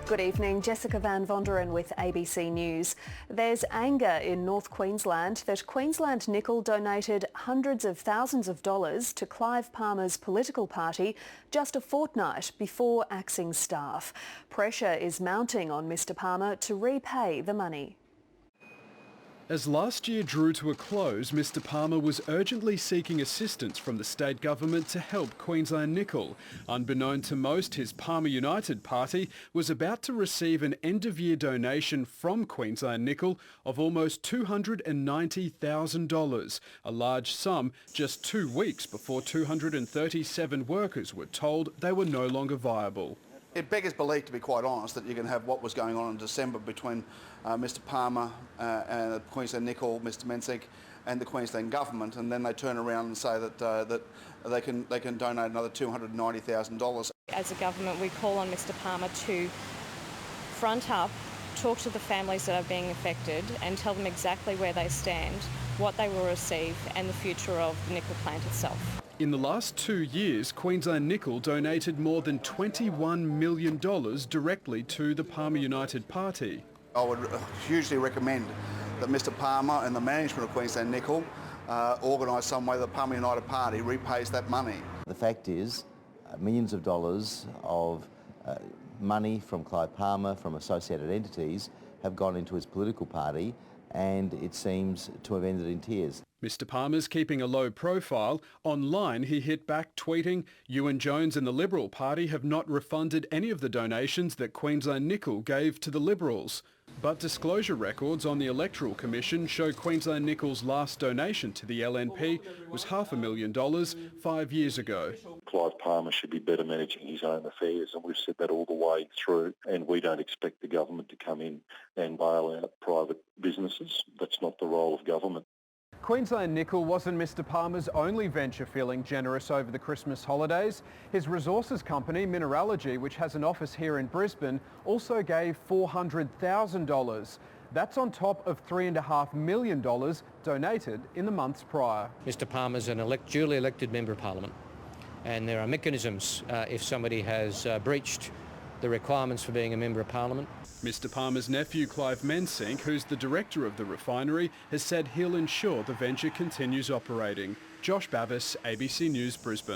Good evening, Jessica Van Vonderen with ABC News. There's anger in North Queensland that Qld Nickel donated hundreds of thousands of dollars to Clive Palmer's political party just a fortnight before axing staff. Pressure is mounting on Mr Palmer to repay the money. As last year drew to a close, Mr Palmer was urgently seeking assistance from the state government to help Qld Nickel. Unbeknown to most, his Palmer United party was about to receive an end-of-year donation from Qld Nickel of almost $290,000, a large sum just 2 weeks before 237 workers were told they were no longer viable. It beggars belief, to be quite honest, that you can have what was going on in December between Mr Palmer and Qld Nickel, Mr Menzies and the Queensland government, and then they turn around and say that they can donate another $290,000. As a government, we call on Mr Palmer to front up, talk to the families that are being affected and tell them exactly where they stand, what they will receive and the future of the nickel plant itself. In the last 2 years, Qld Nickel donated more than $21 million directly to the Palmer United Party. I would hugely recommend that Mr Palmer and the management of Qld Nickel organise some way the Palmer United Party repays that money. The fact is, millions of dollars of money from Clive Palmer, from associated entities, have gone into his political party, and it seems to have ended in tears. Mr Palmer's keeping a low profile. Online he hit back tweeting, "Ewan Jones and the Liberal Party have not refunded any of the donations that Qld Nickel gave to the Liberals." But disclosure records on the Electoral Commission show Qld Nickel's last donation to the LNP was $500,000 5 years ago. Clive Palmer should be better managing his own affairs, and we've said that all the way through, and we don't expect the government to come in and bail out private businesses. That's not the role of government. Qld Nickel wasn't Mr Palmer's only venture feeling generous over the Christmas holidays. His resources company, Mineralogy, which has an office here in Brisbane, also gave $400,000. That's on top of $3.5 million donated in the months prior. Mr Palmer's an duly elected Member of Parliament, and there are mechanisms if somebody has breached the requirements for being a Member of Parliament. Mr Palmer's nephew Clive Menzies, who's the director of the refinery, has said he'll ensure the venture continues operating. Josh Bavis, ABC News, Brisbane.